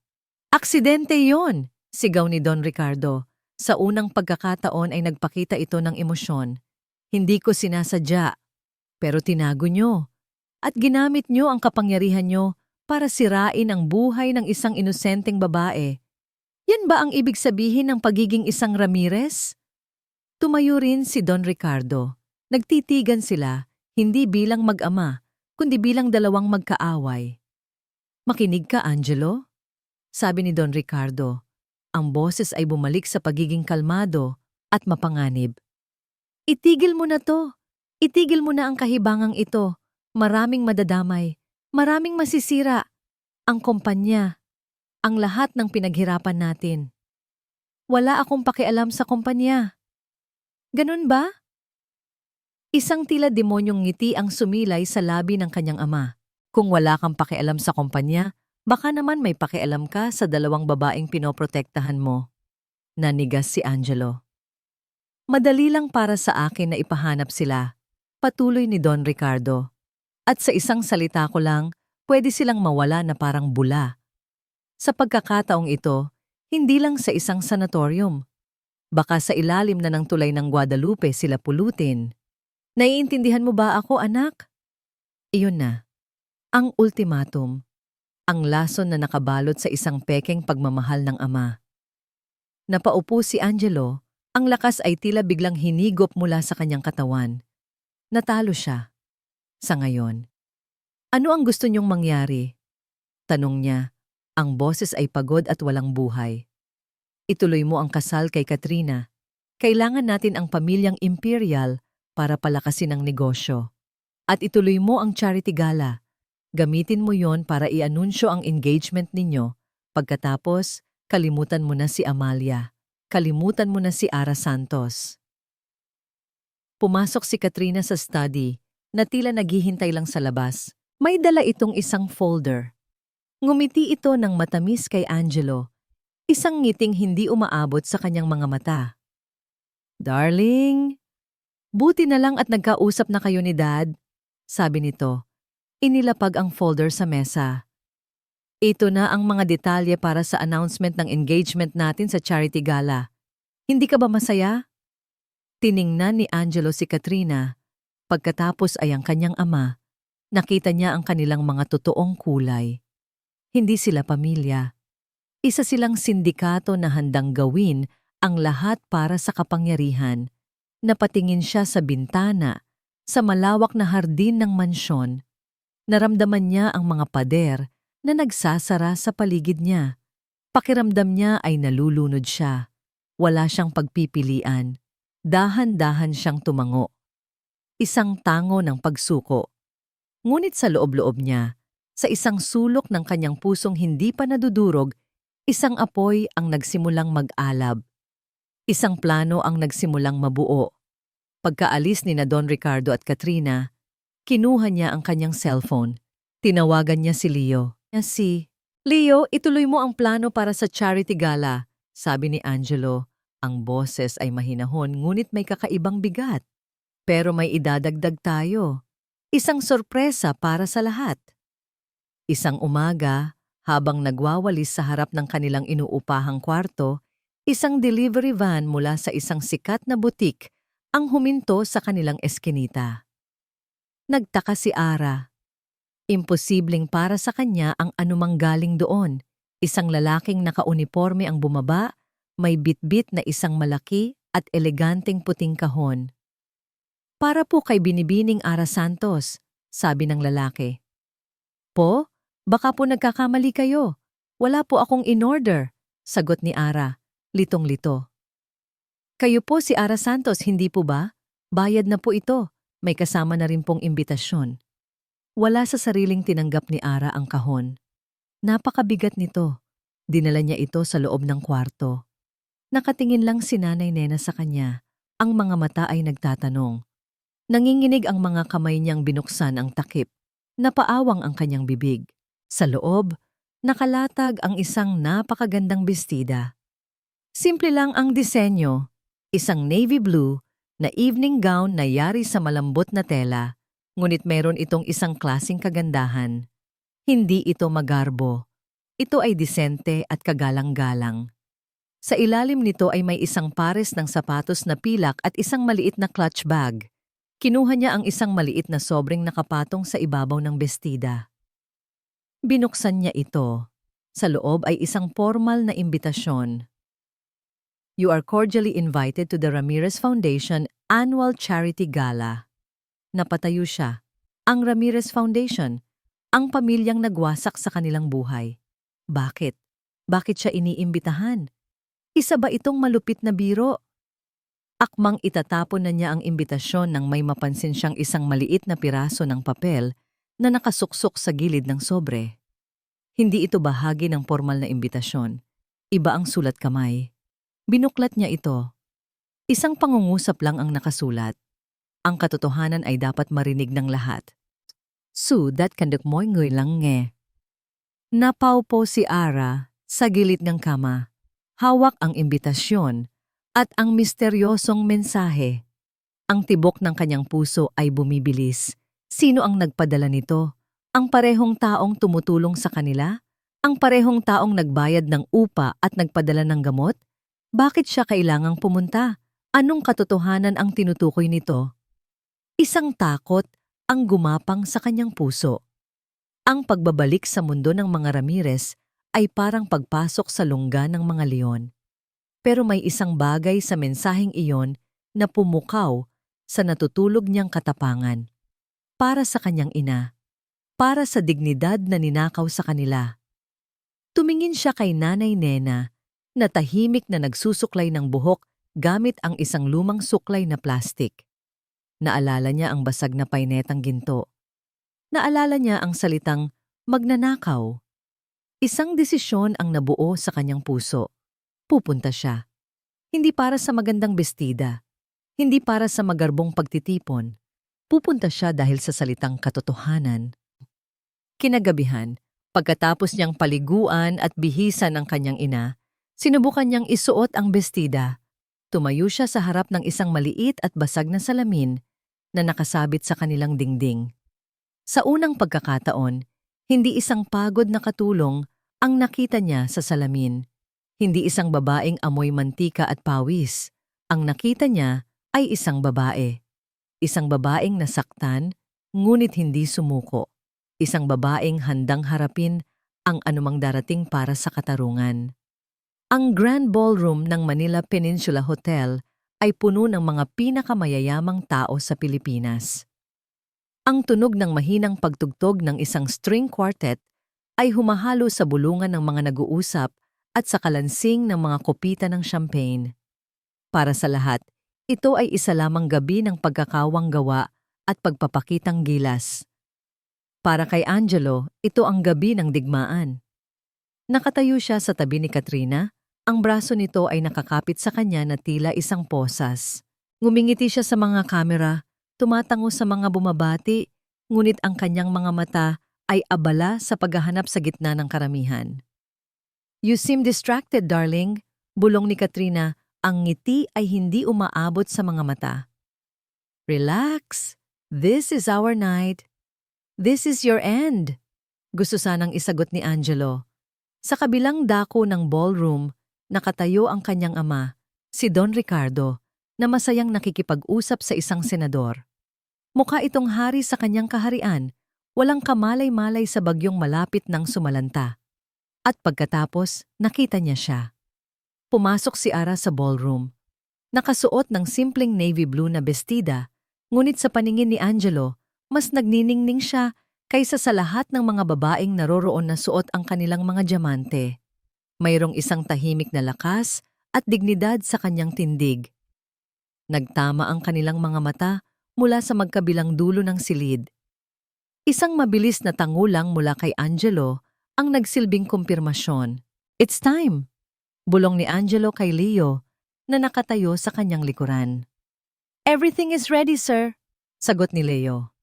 Aksidente yon, sigaw ni Don Ricardo. Sa unang pagkakataon ay nagpakita ito ng emosyon. Hindi ko sinasadya, pero tinago niyo. At ginamit niyo ang kapangyarihan niyo para sirain ang buhay ng isang inosenteng babae. Yan ba ang ibig sabihin ng pagiging isang Ramirez? Tumayo rin si Don Ricardo. Nagtitigan sila, hindi bilang mag-ama, kundi bilang dalawang magkaaway. Makinig ka, Angelo? Sabi ni Don Ricardo. Ang boses ay bumalik sa pagiging kalmado at mapanganib. Itigil mo na to. Itigil mo na ang kahibangang ito. Maraming madadamay. Maraming masisira. Ang kumpanya. Ang lahat ng pinaghirapan natin. Wala akong pakialam sa kumpanya. Ganun ba? Isang tila demonyong ngiti ang sumilay sa labi ng kanyang ama. Kung wala kang pakialam sa kumpanya, baka naman may pakialam ka sa dalawang babaeng pinoprotektahan mo. Nanigas si Angelo. Madali lang para sa akin na ipahanap sila, patuloy ni Don Ricardo. At sa isang salita ko lang, pwede silang mawala na parang bula. Sa pagkakataong ito, hindi lang sa isang sanatorium. Baka sa ilalim na ng tulay ng Guadalupe sila pulutin. Naiintindihan mo ba ako, anak? Iyon na. Ang ultimatum. Ang lason na nakabalot sa isang pekeng pagmamahal ng ama. Napaupo si Angelo, ang lakas ay tila biglang hinigop mula sa kanyang katawan. Natalo siya. Sa ngayon. Ano ang gusto niyong mangyari? Tanong niya, ang boses ay pagod at walang buhay. Ituloy mo ang kasal kay Katrina. Kailangan natin ang pamilyang imperial para palakasin ang negosyo. At ituloy mo ang charity gala. Gamitin mo yon para i-anunsyo ang engagement ninyo. Pagkatapos, kalimutan mo na si Amalia. Kalimutan mo na si Ara Santos. Pumasok si Katrina sa study, na tila naghihintay lang sa labas. May dala itong isang folder. Ngumiti ito ng matamis kay Angelo. Isang ngiting hindi umaabot sa kanyang mga mata. Darling, buti na lang at nagkausap na kayo ni Dad, sabi nito. Inilapag ang folder sa mesa. Ito na ang mga detalye para sa announcement ng engagement natin sa charity gala. Hindi ka ba masaya? Tiningnan ni Angelo si Katrina. Pagkatapos ay ang kanyang ama. Nakita niya ang kanilang mga totoong kulay. Hindi sila pamilya. Isa silang sindikato na handang gawin ang lahat para sa kapangyarihan. Napatingin siya sa bintana, sa malawak na hardin ng mansyon. Naramdaman niya ang mga pader na nagsasara sa paligid niya. Pakiramdam niya ay nalulunod siya. Wala siyang pagpipilian. Dahan-dahan siyang tumango. Isang tango ng pagsuko. Ngunit sa loob-loob niya, sa isang sulok ng kanyang pusong hindi pa nadudurog, isang apoy ang nagsimulang mag-alab. Isang plano ang nagsimulang mabuo. Pagkaalis ni na Don Ricardo at Katrina, kinuha niya ang kanyang cellphone. Tinawagan niya si Leo. Leo, ituloy mo ang plano para sa charity gala, sabi ni Angelo. Ang boses ay mahinahon ngunit may kakaibang bigat. Pero may idadagdag tayo. Isang sorpresa para sa lahat. Isang umaga, habang nagwawalis sa harap ng kanilang inuupahang kwarto, isang delivery van mula sa isang sikat na butik ang huminto sa kanilang eskinita. Nagtaka si Ara. Imposibleng para sa kanya ang anumang galing doon. Isang lalaking nakauniporme ang bumaba, may bitbit na isang malaki at eleganteng puting kahon. Para po kay Binibining Ara Santos, sabi ng lalaki. Po, baka po nagkakamali kayo. Wala po akong in-order, sagot ni Ara. Litong-lito. Kayo po si Ara Santos, hindi po ba? Bayad na po ito. May kasama na rin pong imbitasyon. Wala sa sariling tinanggap ni Ara ang kahon. Napakabigat nito. Dinala niya ito sa loob ng kwarto. Nakatingin lang si Nanay Nena sa kanya. Ang mga mata ay nagtatanong. Nanginginig ang mga kamay niyang binuksan ang takip. Napaawang ang kanyang bibig. Sa loob, nakalatag ang isang napakagandang bestida. Simple lang ang disenyo, isang navy blue na evening gown na yari sa malambot na tela, ngunit meron itong isang klaseng kagandahan. Hindi ito magarbo. Ito ay disente at kagalang-galang. Sa ilalim nito ay may isang pares ng sapatos na pilak at isang maliit na clutch bag. Kinuha niya ang isang maliit na sobreng nakapatong sa ibabaw ng bestida. Binuksan niya ito. Sa loob ay isang formal na imbitasyon. You are cordially invited to the Ramirez Foundation Annual Charity Gala. Napatayo siya. Ang Ramirez Foundation, ang pamilyang nagwasak sa kanilang buhay. Bakit? Bakit siya iniimbitahan? Isa ba itong malupit na biro? Akmang itatapon na niya ang imbitasyon nang may mapansin siyang isang maliit na piraso ng papel na nakasuksok sa gilid ng sobre. Hindi ito bahagi ng formal na imbitasyon. Iba ang sulat kamay. Binuklat niya ito. Isang pangungusap lang ang nakasulat. Ang katotohanan ay dapat marinig ng lahat. Sudat kandak mo'y ngoy lang nge. Napaupo si Ara sa gilid ng kama. Hawak ang imbitasyon at ang misteryosong mensahe. Ang tibok ng kanyang puso ay bumibilis. Sino ang nagpadala nito? Ang parehong taong tumutulong sa kanila? Ang parehong taong nagbayad ng upa at nagpadala ng gamot? Bakit siya kailangang pumunta? Anong katotohanan ang tinutukoy nito? Isang takot ang gumapang sa kanyang puso. Ang pagbabalik sa mundo ng mga Ramirez ay parang pagpasok sa lungga ng mga leon. Pero may isang bagay sa mensaheng iyon na pumukaw sa natutulog niyang katapangan. Para sa kanyang ina. Para sa dignidad na ninakaw sa kanila. Tumingin siya kay Nanay Nena na tahimik na nagsusuklay ng buhok gamit ang isang lumang suklay na plastik. Naalala niya ang basag na painetang ginto. Naalala niya ang salitang magnanakaw. Isang desisyon ang nabuo sa kanyang puso. Pupunta siya. Hindi para sa magandang bestida. Hindi para sa magarbong pagtitipon. Pupunta siya dahil sa salitang katotohanan. Kinagabihan, pagkatapos niyang paliguan at bihisan ng kanyang ina, sinubukan niyang isuot ang bestida. Tumayo siya sa harap ng isang maliit at basag na salamin na nakasabit sa kanilang dingding. Sa unang pagkakataon, hindi isang pagod na katulong ang nakita niya sa salamin. Hindi isang babaeng amoy mantika at pawis. Ang nakita niya ay isang babae. Isang babaeng nasaktan, ngunit hindi sumuko. Isang babaeng handang harapin ang anumang darating para sa katarungan. Ang Grand Ballroom ng Manila Peninsula Hotel ay puno ng mga pinakamayayamang tao sa Pilipinas. Ang tunog ng mahinang pagtugtog ng isang string quartet ay humahalo sa bulungan ng mga nag-uusap at sa kalansing ng mga kopita ng champagne. Para sa lahat, ito ay isa lamang gabi ng pagkakawang gawa at pagpapakitang gilas. Para kay Angelo, ito ang gabi ng digmaan. Nakatayo siya sa tabi ni Katrina, ang braso nito ay nakakapit sa kanya na tila isang posas. Ngumingiti siya sa mga kamera, tumatango sa mga bumabati, ngunit ang kanyang mga mata ay abala sa paghahanap sa gitna ng karamihan. "You seem distracted, darling," bulong ni Katrina, ang ngiti ay hindi umaabot sa mga mata. "Relax. This is our night. This is your end," gusto sanang isagot ni Angelo. Sa kabilang dako ng ballroom, nakatayo ang kanyang ama, si Don Ricardo, na masayang nakikipag-usap sa isang senador. Mukha itong hari sa kanyang kaharian, walang kamalay-malay sa bagyong malapit ng sumalanta. At pagkatapos, nakita niya siya. Pumasok si Ara sa ballroom. Nakasuot ng simpleng navy blue na bestida, ngunit sa paningin ni Angelo, mas nagniningning siya kaysa sa lahat ng mga babaeng naroroon na suot ang kanilang mga diamante. Mayroong isang tahimik na lakas at dignidad sa kanyang tindig. Nagtama ang kanilang mga mata mula sa magkabilang dulo ng silid. Isang mabilis na tangulang mula kay Angelo ang nagsilbing kumpirmasyon. "It's time," bulong ni Angelo kay Leo na nakatayo sa kanyang likuran. "Everything is ready, sir," sagot ni Leo.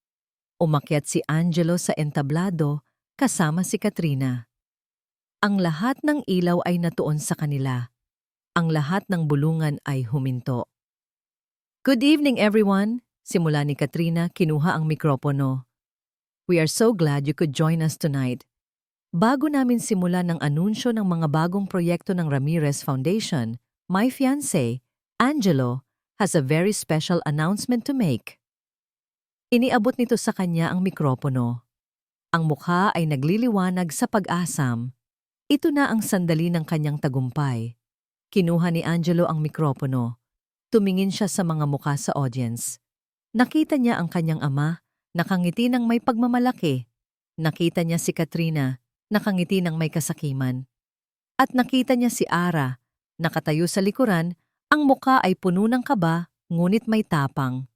Umakyat si Angelo sa entablado kasama si Katrina. Ang lahat ng ilaw ay natuon sa kanila. Ang lahat ng bulungan ay huminto. "Good evening, everyone," simula ni Katrina, kinuha ang mikropono. "We are so glad you could join us tonight. Bago namin simulan ng anunsyo ng mga bagong proyekto ng Ramirez Foundation, my fiancé, Angelo, has a very special announcement to make." Iniabot nito sa kanya ang mikropono. Ang mukha ay nagliliwanag sa pag-asam. Ito na ang sandali ng kanyang tagumpay. Kinuha ni Angelo ang mikropono. Tumingin siya sa mga mukha sa audience. Nakita niya ang kanyang ama, nakangiti ng may pagmamalaki. Nakita niya si Katrina, nakangiti ng may kasakiman. At nakita niya si Ara, nakatayo sa likuran, ang mukha ay puno ng kaba, ngunit may tapang.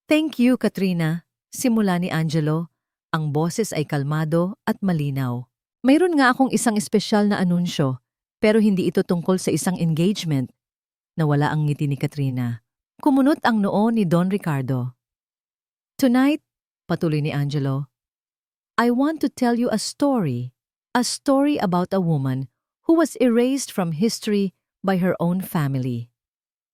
"Thank you, Katrina," simula ni Angelo. Ang boses ay kalmado at malinaw. "Mayroon nga akong isang espesyal na anunsyo, pero hindi ito tungkol sa isang engagement." Nawala ang ngiti ni Katrina. Kumunot ang noo ni Don Ricardo. "Tonight," patuloy ni Angelo, "I want to tell you a story about a woman who was erased from history by her own family."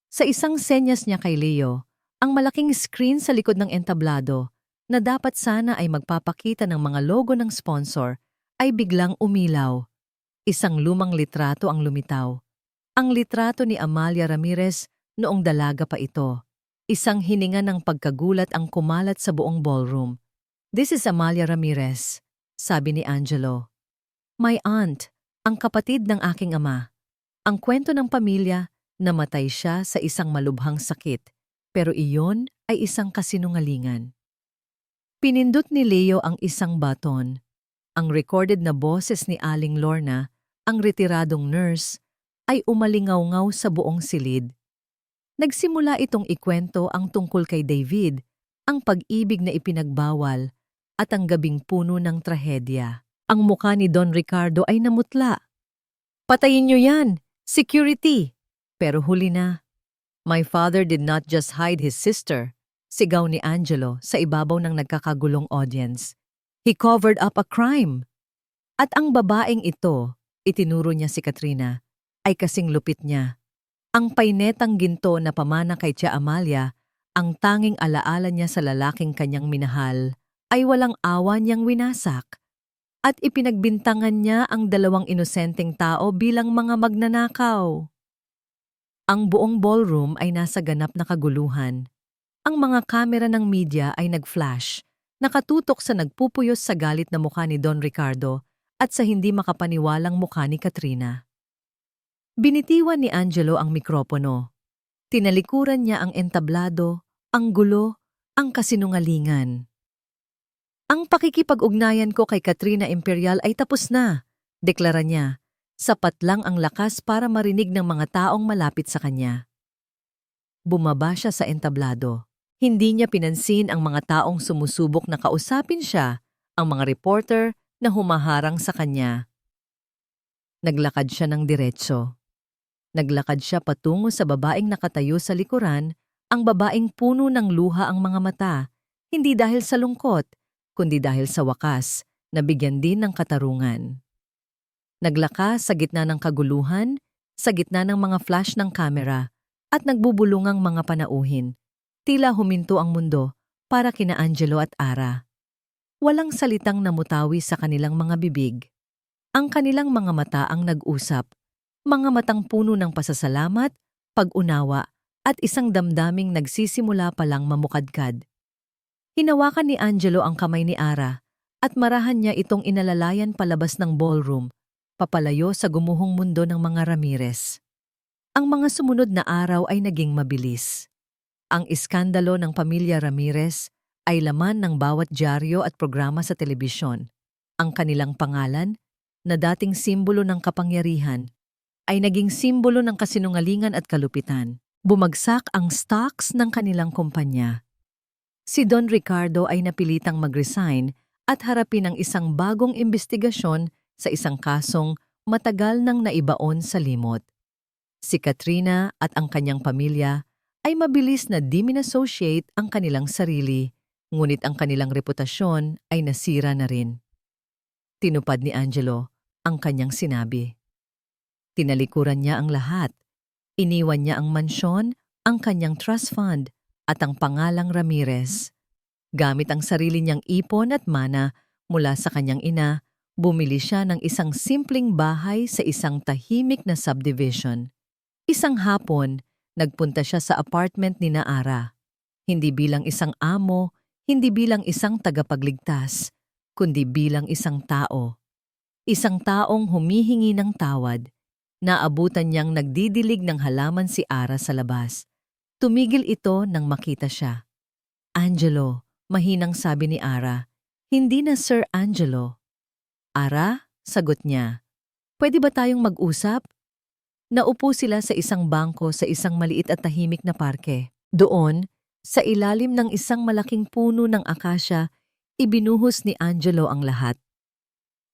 Sa isang senyas niya kay Leo, ang malaking screen sa likod ng entablado na dapat sana ay magpapakita ng mga logo ng sponsor ay biglang umilaw. Isang lumang litrato ang lumitaw. Ang litrato ni Amalia Ramirez noong dalaga pa ito. Isang hininga ng pagkagulat ang kumalat sa buong ballroom. "This is Amalia Ramirez," sabi ni Angelo. "My aunt, ang kapatid ng aking ama. Ang kwento ng pamilya, namatay siya sa isang malubhang sakit, pero iyon ay isang kasinungalingan." Pinindot ni Leo ang isang baton. Ang recorded na boses ni Aling Lorna, ang retiradong nurse, ay umalingaw-ngaw sa buong silid. Nagsimula itong ikwento ang tungkol kay David, ang pag-ibig na ipinagbawal, at ang gabing puno ng trahedya. Ang mukha ni Don Ricardo ay namutla. "Patayin niyo yan! Security!" Pero huli na. "My father did not just hide his sister," sigaw ni Angelo sa ibabaw ng nagkakagulong audience. "He covered up a crime." At ang babaeng ito, itinuro niya si Katrina, ay kasing lupit niya. Ang painetang ginto na pamana kay Tia Amalia, ang tanging alaala niya sa lalaking kanyang minahal, ay walang awa niyang winasak. At ipinagbintangan niya ang dalawang inosenteng tao bilang mga magnanakaw. Ang buong ballroom ay nasa ganap na kaguluhan. Ang mga kamera ng media ay nag-flash, nakatutok sa nagpupuyos sa galit na mukha ni Don Ricardo at sa hindi makapaniwalang mukha ni Katrina. Binitiwan ni Angelo ang mikropono. Tinalikuran niya ang entablado, ang gulo, ang kasinungalingan. Ang pakikipag-ugnayan ko kay Katrina Imperial ay tapos na, deklara niya. Sapat lang ang lakas para marinig ng mga taong malapit sa kanya. Bumaba siya sa entablado. Hindi niya pinansin ang mga taong sumusubok na kausapin siya, ang mga reporter na humaharang sa kanya. Naglakad siya ng diretso. Naglakad siya patungo sa babaeng nakatayo sa likuran, ang babaeng puno ng luha ang mga mata, hindi dahil sa lungkot, kundi dahil sa wakas, nabigyan din ng katarungan. Naglakas sa gitna ng kaguluhan, sa gitna ng mga flash ng kamera, at nagbubulungang mga panauhin. Tila huminto ang mundo para kina Angelo at Ara. Walang salitang namutawi sa kanilang mga bibig. Ang kanilang mga mata ang nag-usap, mga matang puno ng pasasalamat, pag-unawa, at isang damdaming nagsisimula palang mamukadkad. Hinawakan ni Angelo ang kamay ni Ara at marahan niya itong inalalayan palabas ng ballroom, papalayo sa gumuhong mundo ng mga Ramirez. Ang mga sumunod na araw ay naging mabilis. Ang iskandalo ng pamilya Ramirez ay laman ng bawat dyaryo at programa sa telebisyon. Ang kanilang pangalan, na dating simbolo ng kapangyarihan, ay naging simbolo ng kasinungalingan at kalupitan. Bumagsak ang stocks ng kanilang kumpanya. Si Don Ricardo ay napilitang mag-resign at harapin ang isang bagong imbestigasyon sa isang kasong matagal nang naibaon sa limot. Si Katrina at ang kanyang pamilya ay mabilis na diminassociate ang kanilang sarili, ngunit ang kanilang reputasyon ay nasira na rin. Tinupad ni Angelo ang kanyang sinabi. Tinalikuran niya ang lahat. Iniwan niya ang mansyon, ang kanyang trust fund, at ang pangalang Ramirez. Gamit ang sarili niyang ipon at mana mula sa kanyang ina, bumili siya ng isang simpleng bahay sa isang tahimik na subdivision. Isang hapon, nagpunta siya sa apartment ni Ara. Hindi bilang isang amo, hindi bilang isang tagapagligtas, kundi bilang isang tao. Isang taong humihingi ng tawad. Naabutan niyang nagdidilig ng halaman si Ara sa labas. Tumigil ito nang makita siya. Angelo, mahinang sabi ni Ara. Hindi na Sir Angelo. Ara, sagot niya. Pwede ba tayong mag-usap? Naupo sila sa isang bangko sa isang maliit at tahimik na parke. Doon, sa ilalim ng isang malaking puno ng akasya, ibinuhos ni Angelo ang lahat.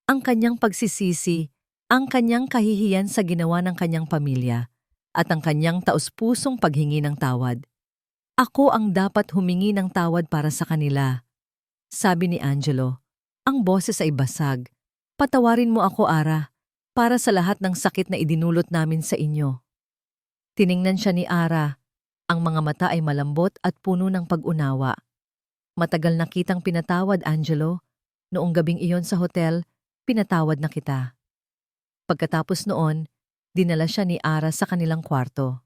Ang kanyang pagsisisi, ang kanyang kahihiyan sa ginawa ng kanyang pamilya, at ang kanyang taus-pusong paghingi ng tawad. Ako ang dapat humingi ng tawad para sa kanila, sabi ni Angelo. Ang boses ay basag. Patawarin mo ako, Ara, para sa lahat ng sakit na idinulot namin sa inyo. Tiningnan siya ni Ara. Ang mga mata ay malambot at puno ng pag-unawa. Matagal na kitang pinatawad, Angelo. Noong gabing iyon sa hotel, pinatawad na kita. Pagkatapos noon, dinala siya ni Ara sa kanilang kwarto.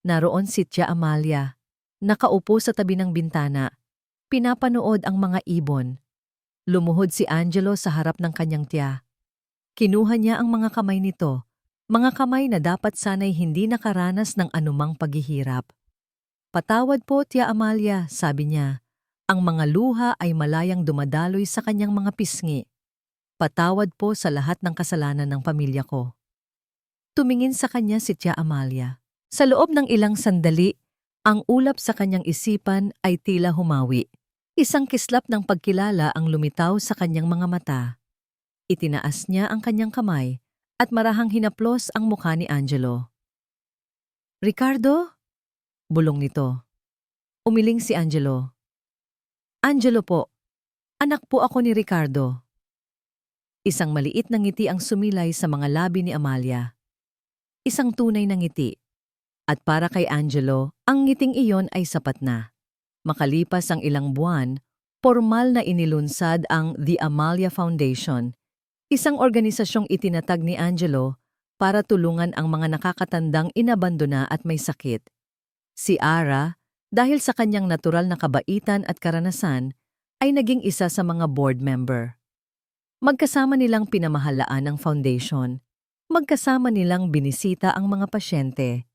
Naroon si Tia Amalia, nakaupo sa tabi ng bintana, pinapanood ang mga ibon. Lumuhod si Angelo sa harap ng kanyang tiya. Kinuha niya ang mga kamay nito, mga kamay na dapat sana'y hindi nakaranas ng anumang paghihirap. Patawad po, Tia Amalia, sabi niya. Ang mga luha ay malayang dumadaloy sa kanyang mga pisngi. Patawad po sa lahat ng kasalanan ng pamilya ko. Tumingin sa kanya si Tia Amalia. Sa loob ng ilang sandali, ang ulap sa kanyang isipan ay tila humawi. Isang kislap ng pagkilala ang lumitaw sa kanyang mga mata. Itinaas niya ang kanyang kamay at marahang hinaplos ang mukha ni Angelo. Ricardo? Bulong nito. Umiling si Angelo. Angelo po, anak po ako ni Ricardo. Isang maliit na ngiti ang sumilay sa mga labi ni Amalia. Isang tunay na ngiti. At para kay Angelo, ang ngiting iyon ay sapat na. Makalipas ang ilang buwan, formal na inilunsad ang The Amalia Foundation, isang organisasyong itinatag ni Angelo para tulungan ang mga nakakatandang inabandona at may sakit. Si Ara, dahil sa kanyang natural na kabaitan at karanasan, ay naging isa sa mga board member. Magkasama nilang pinamahalaan ang foundation. Magkasama nilang binisita ang mga pasyente.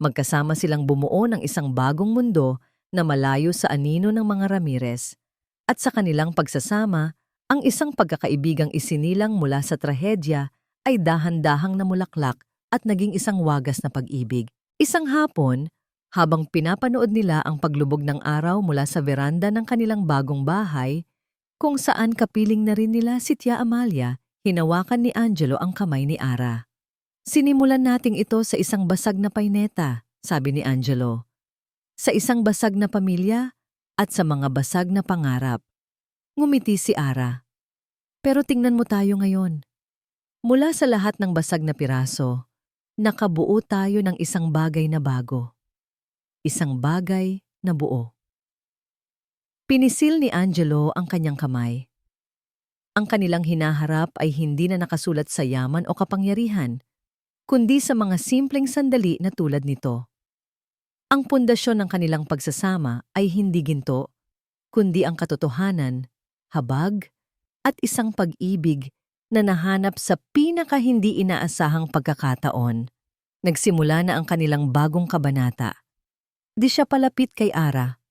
Magkasama silang bumuo ng isang bagong mundo na malayo sa anino ng mga Ramirez. At sa kanilang pagsasama, ang isang pagkakaibigang isinilang mula sa trahedya ay dahan-dahang namulaklak at naging isang wagas na pag-ibig. Isang hapon, habang pinapanood nila ang paglubog ng araw mula sa veranda ng kanilang bagong bahay, kung saan kapiling na rin nila si Tia Amalia, hinawakan ni Angelo ang kamay ni Ara. Sinimulan nating ito sa isang basag na paineta, sabi ni Angelo. Sa isang basag na pamilya at sa mga basag na pangarap. Ngumiti si Ara. Pero tingnan mo tayo ngayon. Mula sa lahat ng basag na piraso, nakabuo tayo ng isang bagay na bago. Isang bagay na buo. Pinisil ni Angelo ang kanyang kamay. Ang kanilang hinaharap ay hindi na nakasulat sa yaman o kapangyarihan, kundi sa mga simpleng sandali na tulad nito. Ang pundasyon ng kanilang pagsasama ay hindi ginto, kundi ang katotohanan, habag, at isang pag-ibig na nahanap sa pinaka-hindi inaasahang pagkakataon. Nagsimula na ang kanilang bagong kabanata. Di siya palapit kay Ara.